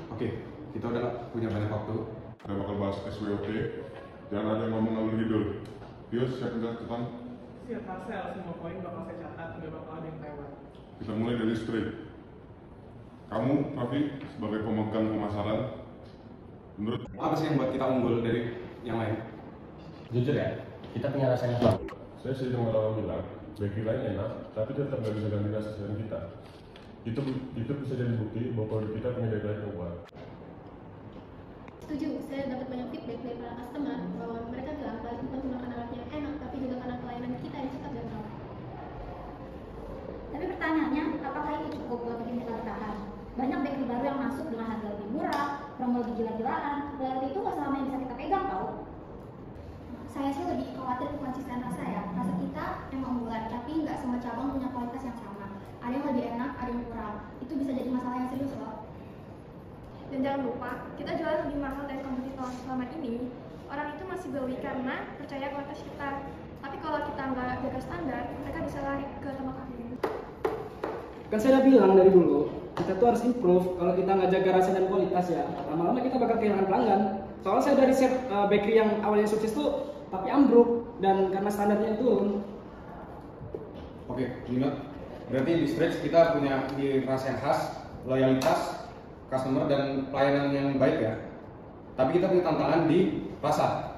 Oke, kita udah punya banyak waktu. Kita bakal bahas SWOT. Jangan ada yang ngomong ngalur ngidul. Yus, siapin catatan. Siap Marcel, semua poin bakal saya catat, nggak bakal ada yang lewat. Kita mulai dari straight. Kamu, Raffi, sebagai pemegang pemasaran, menurut Apa sih yang buat kita unggul dari yang lain? Jujur ya, kita punya rasa yang sama. saya sih dengan orang bilang, bakery lain enak, tapi tetap nggak bisa ganti rasa sayang kita. Itu bisa jadi bukti bahwa produk kita punya daya tarik yang kuat. Setuju, saya dapat banyak feedback dari para customer bahwa mereka bilang paling bukan cuma karena rasa yang enak, tapi juga karena pelayanan kita yang cepat dan ramah. Tapi pertanyaannya, apakah itu cukup buat bikin kita bertahan? Banyak bakery baru yang masuk dengan harga lebih murah, promo lebih gila-gilaan, loyalty itu nggak selamanya bisa kita pegang tau. Saya sih lebih khawatir ke konsisten rasa ya. Rasa kita emang unggulan, tapi nggak semua cabang punya kualitas yang sama. Ada yang lebih enak, ada yang kurang. Itu bisa jadi masalah yang serius loh. Dan jangan lupa, kita jual lebih mahal dari kompetitor selama ini. Orang itu masih beli karena percaya kualitas kita. Tapi kalau kita nggak jaga standar, mereka bisa lari ke tempat lain. Kan saya udah bilang dari dulu, kita tuh harus improve. Kalau kita nggak jaga rasa dan kualitas ya, lama-lama kita bakal kehilangan pelanggan. Soalnya saya dari riset bakery yang awalnya sukses tuh, tapi ambruk dan karena standarnya yang turun. Oke, ingat. Berarti di stretch kita punya di rasa yang khas, loyalitas, customer dan pelayanan yang baik ya. Tapi kita punya tantangan di rasa,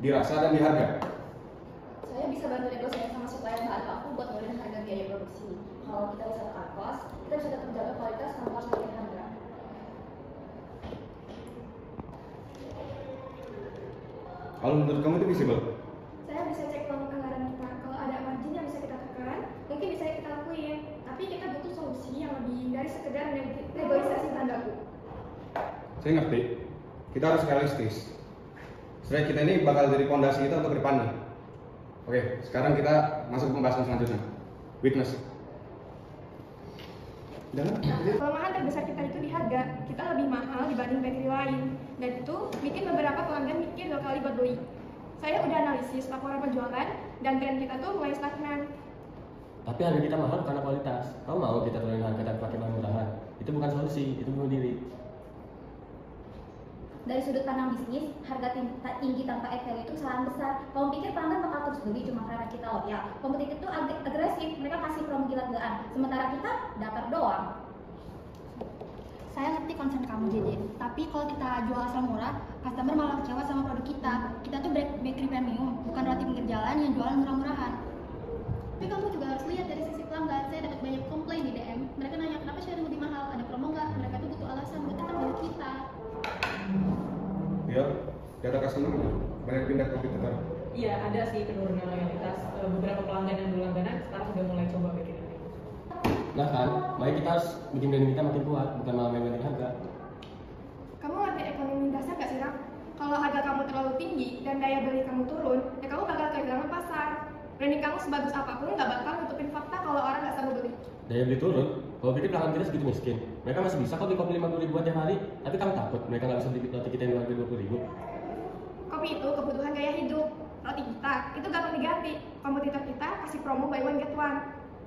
dan di harga. Saya bisa bantu negosiasi sama supplier bahan baku buat nurunin harga biaya produksi. Kalau kita bisa tekan cost, kita bisa tetap jaga kualitas tanpa harus naikin harga. Kalau menurut kamu itu visible? Saya bisa cek uang anggaran kita. Kalau ada margin yang bisa kita tekan, mungkin bisa kita lakuin. Tapi kita butuh solusi yang lebih dari sekedar negosiasi bahan baku. Saya ngerti. Kita harus realistis. Setelah kita ini bakal jadi fondasi kita untuk ke depannya. Oke, sekarang kita masuk ke pembahasan selanjutnya. Witness. Kelemahan terbesar kita itu di harga. Kita lebih mahal dibanding bakery lain. Dan itu bikin beberapa pelanggan mikir 2 kali buat beli. Saya udah analisis laporan penjualan dan tren kita tuh mulai stagnan. Tapi harga kita mahal karena kualitas. Kamu mau kita turunin harga dan pakai bahan murahan? Itu bukan solusi, itu bunuh diri. Dari sudut pandang bisnis, harga tinggi tanpa value itu kesalahan besar. Kamu pikir pelanggan bakal terus beli cuma karena kita loyal? Kompetitif itu agresif, mereka kasih promo gila-gilaan. Sementara kita datar doang. Saya ngerti concern kamu, JJ. Tapi kalau kita jual asal murah, customer malah kecewa sama produk kita. Kita tuh bakery premium, bukan roti pinggir jalan yang jualan murah-murahan. Tapi kamu juga harus lihat dari sisi pelanggan. Saya dapat banyak komplain di DM. Mereka nanya kenapa sharing lebih mahal, ada promo nggak? Mereka tuh butuh alasan buat tetap beli kita. Ya, data customer banyak pindah ke kompetitor. Iya, ada sih penurunan loyalitas. Beberapa pelanggan yang dulu langganan sekarang sudah mulai coba bikin ini. Nah kan, makanya kita harus bikin branding kita makin kuat, bukan malah main harga. Kamu ngerti ekonomi dasar gak sih, Ram? Kalau harga kamu terlalu tinggi dan daya beli kamu turun, ya kamu bakal kehilangan pasar. Branding kamu sebagus apapun gak bakal nutupin fakta kalau orang gak sanggup beli. Daya beli turun, kalau pikir pelanggan kita segitu miskin. Mereka masih bisa kok beli kopi 50 ribuan tiap hari, tapi kamu takut mereka nggak bisa beli roti kita yang harga 20 ribu. Kopi itu kebutuhan gaya hidup. Roti kita itu gampang diganti. Kompetitor kita kasih promo buy one get one.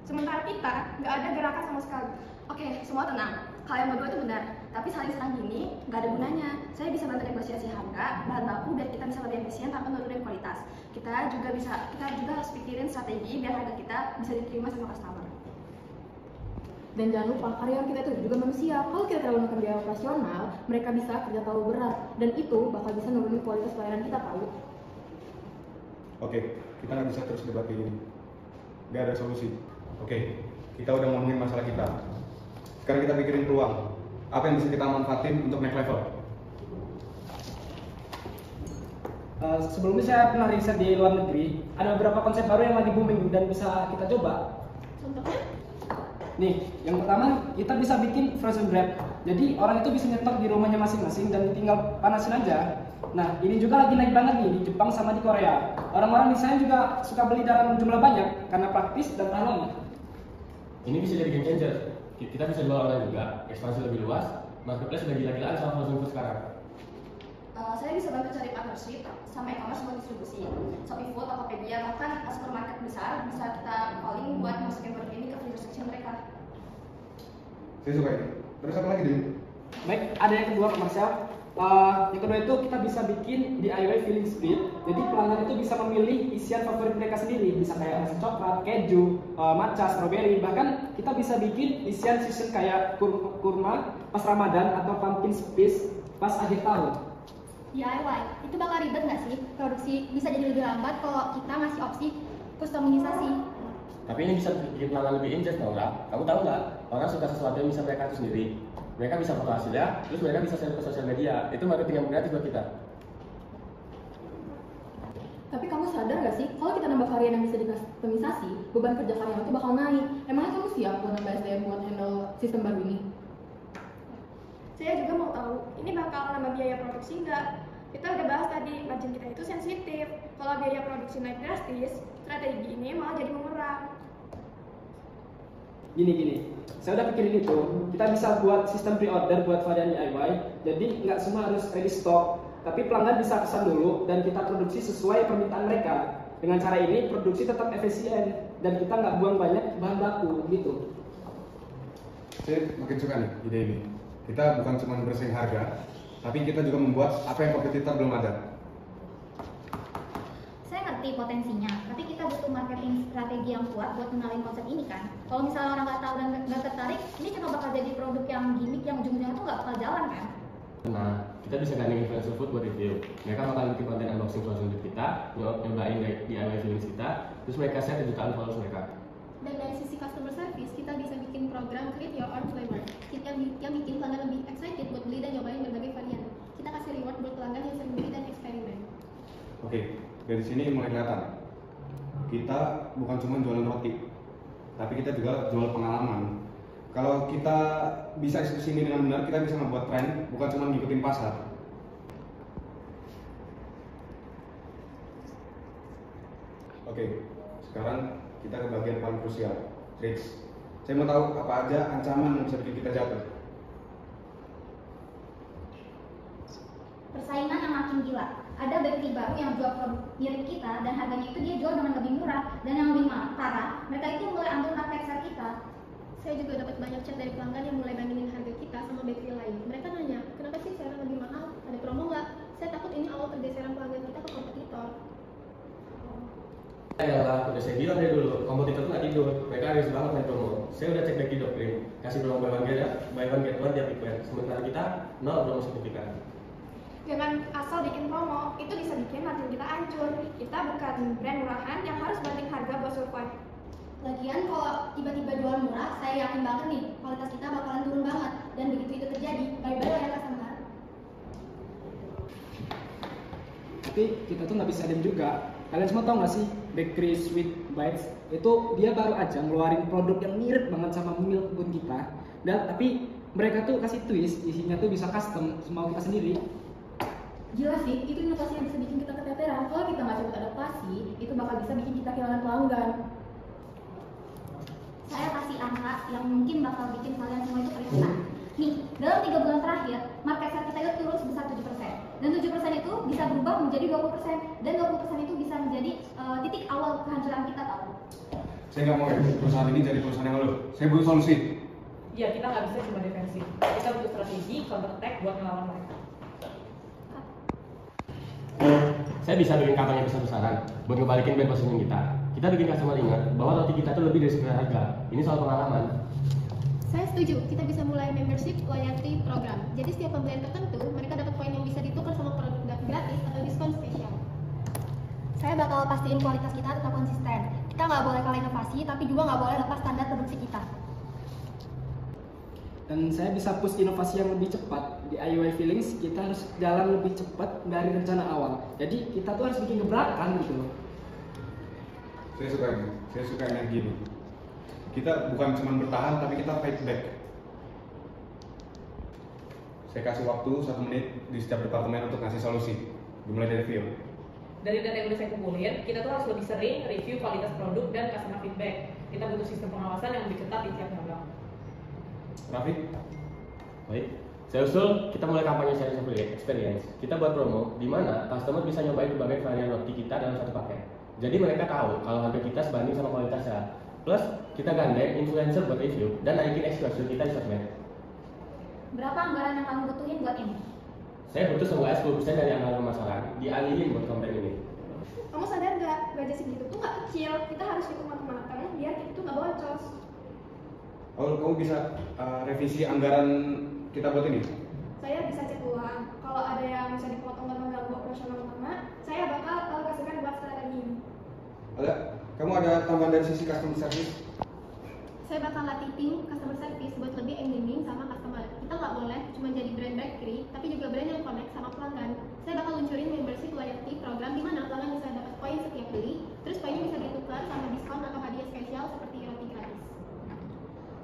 Sementara kita nggak ada gerakan sama sekali. Oke, semua tenang. Kalian berdua itu benar. Tapi saling serang gini nggak ada gunanya. Saya bisa bantu negosiasi harga, bahan baku, biar kita bisa lebih efisien tanpa nurunin kualitas. Kita juga harus pikirin strategi biar harga kita bisa diterima sama customer. Dan jangan lupa, karyawan kita itu juga manusia. Kalau kita terlalu menekan biaya operasional, mereka bisa kerja terlalu berat. Dan itu bakal bisa nurunin kualitas pelayanan kita, tahu. Oke, kita nggak bisa terus debat kayak gini. Nggak ada solusi. Oke, kita udah ngomongin masalah kita. Sekarang kita pikirin peluang. Apa yang bisa kita manfaatin untuk naik level? Sebelumnya saya pernah riset di luar negeri. Ada beberapa konsep baru yang lagi booming dan bisa kita coba. Contohnya? Nih, yang pertama kita bisa bikin frozen bread. Jadi orang itu bisa nyetok di rumahnya masing-masing dan tinggal panasin aja. Nah, ini juga lagi naik banget nih di Jepang sama di Korea. Orang-orang di sana juga suka beli dalam jumlah banyak karena praktis dan tahan lama. Ini bisa jadi game changer. Kita bisa jual online juga, ekspansi lebih luas. Marketplace sudah gila-gilaan sama frozen food sekarang. Saya bisa bantu cari partnership sama e-commerce buat distribusi. Shopee Food, Tokopedia, bahkan supermarket besar bisa kita calling buat masukin produk ini ke freezer section mereka. Saya suka ini. Terus apa lagi dulu? Baik, ada yang kedua komersial. Yang kedua itu kita bisa bikin DIY filling split. Jadi pelanggan itu bisa memilih isian favorit mereka sendiri. Bisa kayak rasa coklat, keju, matcha, strawberry. Bahkan kita bisa bikin isian season kayak kurma pas Ramadan atau pumpkin spice pas akhir tahun. DIY, itu bakal ribet nggak sih? Produksi bisa jadi lebih lambat kalau kita ngasih opsi kustomisasi. Tapi ini bisa bikin pelanggan lebih enjoy, Naura. Kamu tahu nggak? Orang suka sesuatu yang bisa mereka atur sendiri. Mereka bisa foto hasilnya, terus mereka bisa share ke sosial media. Itu marketing yang gratis buat kita. Tapi kamu sadar gak sih, kalau kita nambah varian yang bisa dikustomisasi, beban kerja karyawan itu bakal naik. Emangnya kamu siap buat nambah SDM buat handle sistem baru ini? Saya juga mau tahu, ini bakal nambah biaya produksi nggak? Kita udah bahas tadi, margin kita itu sensitif. Kalau biaya produksi naik drastis, strategi ini malah jadi memerah. Gini, saya udah pikirin itu. Kita bisa buat sistem pre-order buat varian DIY. Jadi nggak semua harus ready stock, tapi pelanggan bisa pesan dulu dan kita produksi sesuai permintaan mereka. Dengan cara ini produksi tetap efisien dan kita nggak buang banyak bahan baku gitu. Saya makin suka nih ide ini. Kita bukan cuma bersaing harga, tapi kita juga membuat apa yang kompetitor belum ada. Saya ngerti potensinya, tapi kita butuh marketing strategi yang kuat buat kenalin konsep ini kan. Kalau misalnya orang nggak tahu dan nggak tertarik, ini cuma bakal jadi produk yang gimmick yang ujung-ujungnya tuh nggak bakal jalan kan. Nah, kita bisa gandeng influencer food buat review. Mereka bakal bikin konten unboxing frozen food kita, nyobain DIY feelings kita, terus mereka share ke jutaan followers mereka. Dan dari sisi customer service, kita bisa bikin program Create Your Own Flavor yang bikin pelanggan lebih excited buat beli dan nyobain berbagai varian. Kita kasih reward buat pelanggan yang sering beli dan eksperimen. Oke, dari sini mulai kelihatan. Kita bukan cuma jualan roti, tapi kita juga jual pengalaman. Kalau kita bisa eksekusi ini dengan benar, kita bisa membuat tren, bukan cuma ngikutin pasar. Oke, sekarang kita ke bagian paling krusial, tricks. Saya mau tahu apa aja ancaman yang bisa bikin kita jatuh. Persaingan yang makin gila. Ada bakery baru yang jual produk mirip kita dan harganya itu dia jual dengan lebih murah. Dan yang lebih parah, mereka itu mulai ambil market share kita. Saya juga dapat banyak chat dari pelanggan yang mulai bandingin harga kita sama bakery lain. Mereka nanya, kenapa sih sekarang lebih mahal? Ada promo nggak? Saya takut ini awal pergeseran pelanggan kita ke kompetitor. Yalah, udah saya bilang dari dulu, kompetitor tuh nggak tidur. Mereka harus banget main promo. Saya udah cek back di Doktrin, kasih promo buy one get one tiap event. Sementara kita 0 promo signifikan. Jangan asal bikin promo, itu bisa bikin margin kita hancur. Kita bukan brand murahan yang harus banting harga buat survive. Lagian kalau tiba-tiba jual murah, saya yakin banget nih kualitas kita bakalan turun banget. Dan begitu itu terjadi, bye-bye ya customer. Tapi kita tuh nggak bisa diam juga. Kalian semua tahu nggak sih Bakery Sweet Bites itu dia baru aja ngeluarin produk yang mirip banget sama milk bun kita. Dan tapi mereka tuh kasih twist, isinya tuh bisa custom semau kita sendiri. Gila sih, itu inovasi yang bisa bikin kita keteteran. Kalau kita nggak cepat adaptasi, itu bakal bisa bikin kita kehilangan pelanggan. Saya kasih angka yang mungkin bakal bikin kalian semua itu terikut. Nih, dalam 3 bulan terakhir, market share kita itu turun sebesar 7%. Dan 7% itu bisa berubah menjadi 20%. Dan 20% itu bisa menjadi titik awal kehancuran kita, tahu. Saya nggak mau ya, perusahaan ini jadi perusahaan yang ngeluh. Saya butuh solusi. Ya, kita nggak bisa cuma defensif. Kita butuh strategi counter attack buat ngelawan mereka. Saya bisa bikin kampanye besar-besaran buat ngebalikin brand positioning kita. Kita bikin customer ingat bahwa roti kita tuh lebih dari sekedar harga. Ini soal pengalaman. Saya setuju, kita bisa mulai membership loyalty program. Jadi setiap pembelian tertentu, mereka dapat poin yang bisa ditukar sama produk gratis atau diskon spesial. Saya bakal pastiin kualitas kita tetap konsisten. Kita nggak boleh kalah inovasi, tapi juga nggak boleh lepas standar produksi kita. Dan saya bisa push inovasi yang lebih cepat. Di DIY Feelings kita harus jalan lebih cepat dari rencana awal. Jadi kita tuh harus bikin gebrakan gitu loh. Saya suka ini, saya suka energi ini. Kita bukan cuma bertahan, tapi kita fight back. Saya kasih waktu 1 menit di setiap departemen untuk ngasih solusi. Dimulai dari Vio. Dari data yang udah saya kumpulin, kita tuh harus lebih sering review kualitas produk dan customer feedback. Kita butuh sistem pengawasan yang lebih ketat di tiap cabang. Raffi? Baik, saya usul kita mulai kampanye sharing experience. Kita buat promo di mana customer bisa nyobain berbagai varian roti kita dalam satu paket. Jadi mereka tahu kalau harga kita sebanding sama kualitasnya. Plus kita gandeng influencer buat review dan naikin exposure kita di sosmed. Berapa anggaran yang kamu butuhin buat ini? Saya butuh seenggaknya 10% dari anggaran pemasaran dialihin buat campaign ini. Kamu sadar nggak, budget segitu tuh nggak kecil. Kita harus hitung matang-matang biar kita tuh nggak boncos. Oh, kamu bisa revisi anggaran kita buat ini? Saya bisa cek ulang. Kalau ada yang bisa dipotong dan mengganggu operasional utama, saya bakal alokasikan buat strategi ini. Ada? Kamu ada tambahan dari sisi customer service? Saya bakal latih tim customer service buat lebih engaging sama customer. Kita nggak boleh cuma jadi brand bakery, tapi juga brand yang connect sama pelanggan. Saya bakal luncurin membership loyalty program di mana pelanggan bisa dapat poin setiap beli, terus poinnya bisa ditukar sama diskon atau hadiah spesial seperti roti gratis.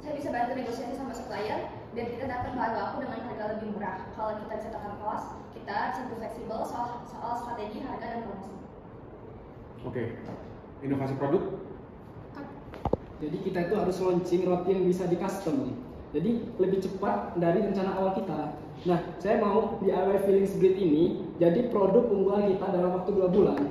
Saya bisa bantu negosiasi sama supplier dan kita dapat bahan baku dengan harga lebih murah. Kalau kita bisa tekan cost, kita bisa fleksibel soal strategi harga dan promosi. Oke. Inovasi produk? Jadi kita itu harus launching roti yang bisa di custom. Jadi lebih cepat dari rencana awal kita. Nah, saya mau DIY Feelings Bread ini jadi produk unggulan kita dalam waktu 2 bulan.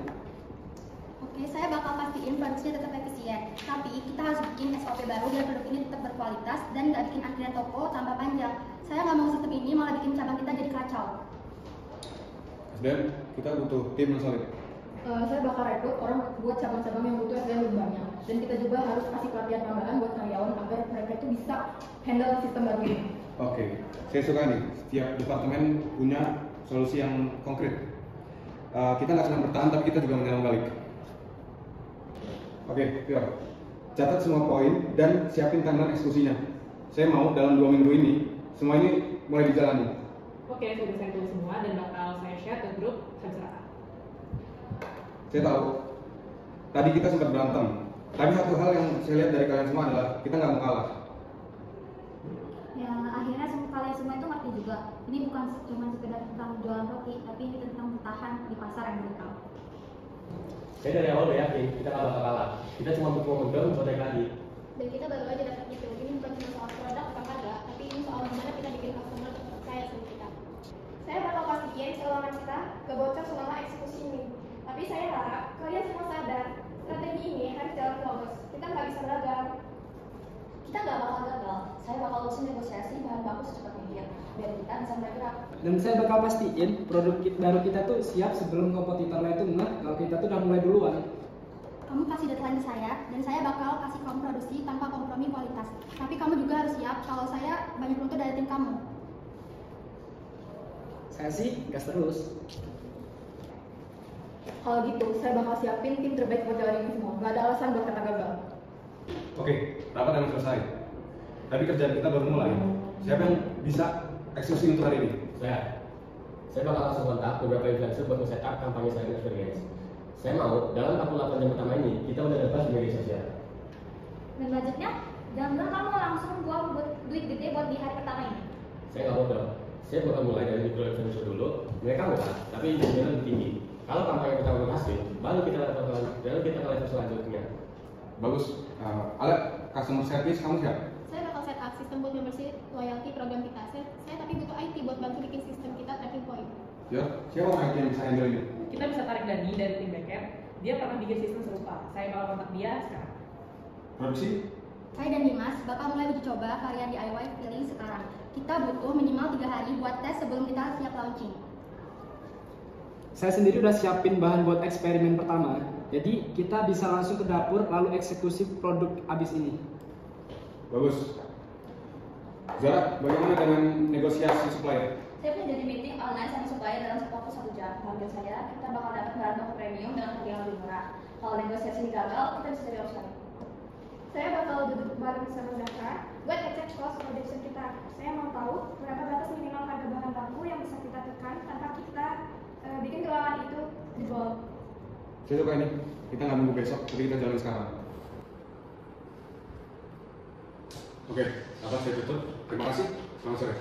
Oke, saya bakal pastiin produksinya tetap efisien. Tapi kita harus bikin SOP baru biar produk ini tetap berkualitas dan nggak bikin antrian toko tambah panjang. Saya nggak mau sistem ini malah bikin cabang kita jadi kacau. Dan kita butuh tim yang solid. Saya bakal rekrut orang buat cabang-cabang yang butuh SDM lebih banyak. Dan kita juga harus kasih pelatihan tambahan buat karyawan agar mereka itu bisa handle sistem baru ini. Oke, saya suka nih. Setiap departemen punya solusi yang konkret. Kita nggak cuma bertahan, tapi kita juga menyerang balik. Oke, Pior. Catat semua poin dan siapin timeline eksekusinya. Saya mau dalam 2 minggu ini, semua ini mulai dijalani. Oke, sudah saya tulis semua dan bakal saya share ke grup serta. Saya tahu, tadi kita sempat berantem. Tapi satu hal yang saya lihat dari kalian semua adalah kita nggak mau kalah. Ya, akhirnya kalian semua itu ngerti juga. Ini bukan cuma sekedar tentang jualan roti, tapi ini tentang bertahan di pasar yang brutal. Saya dari awal udah yakin kita nggak bakal kalah. Kita cuma butuh momentum buat naik lagi. Dan kita baru aja dapat itu. Ini bukan cuma soal produk atau harga, tapi ini soal gimana kita bikin customer tetap percaya sama kita. Saya bakal pastiin keuangan kita gak bocor selama eksekusi ini. Tapi saya harap kalian semua sadar, strategi ini harus jalan terus. Kita nggak bisa gagal. Kita nggak bakal gagal. Saya bakal urusin negosiasi bahan baku secepat mungkin biar kita bisa bergerak. Dan saya bakal pastiin produk baru kita tuh siap sebelum kompetitor lain itu ngeh kalau kita tuh udah mulai duluan. Kamu kasih deadline ke saya, dan saya bakal kasih kamu produksi tanpa kompromi kualitas. Tapi kamu juga harus siap kalau saya banyak nuntut dari tim kamu. Saya sih gas terus. Kalau gitu, saya bakal siapin tim terbaik buat jalan ini semua. Gak ada alasan buat kata gagal. Oke, rapat yang selesai. Tapi kerjaan kita baru mulai. Siapa yang bisa eksekusi untuk hari ini? Saya bakal langsung kontak beberapa influencer buat nge-setup kampanye Silent Experience. Saya mau dalam 48 jam pertama ini kita udah lepas di media sosial. Dan budgetnya, jangan bilang kamu langsung buat duit gede buat di hari pertama ini. Saya nggak bodoh. Saya bakal mulai dari micro influencer dulu. Mereka murah, tapi investasinya lebih tinggi. Kalau kampanye kita berhasil, baru kita ke level selanjutnya. Bagus. Alat customer service kamu siap? Saya bakal set up sistem buat membership loyalty program kita. Saya tapi butuh IT buat bantu bikin sistem kita tracking point. Ya, siapa orang yang bisa handle ini? Kita bisa tarik Dani dari tim backend. Dia pernah bikin sistem serupa. Saya bakal kontak dia sekarang. Produksi? Saya dan Dimas bakal mulai uji coba varian DIY feeling sekarang. Kita butuh minimal 3 hari buat tes sebelum kita siap launching. Saya sendiri udah siapin bahan buat eksperimen pertama. Jadi kita bisa langsung ke dapur lalu eksekusi produk abis ini. Bagus. Zara, bagaimana dengan negosiasi supplier? Saya punya jadi meeting online sama supplier dalam waktu 1 jam. Target saya, kita bakal dapat bahan baku premium dengan harga yang lebih murah. Kalau negosiasi ini gagal, kita bisa cari opsi lain. Saya bakal duduk bareng sama Zara buat ngecek cost production kita. Saya mau tahu berapa batas minimal harga bahan baku yang bisa kita tekan tanpa kita bikin keuangan itu jebol. Saya suka ini. Kita nggak nunggu besok, tapi kita jalan sekarang. Oke, apa saya tutup. Terima kasih. Selamat sore.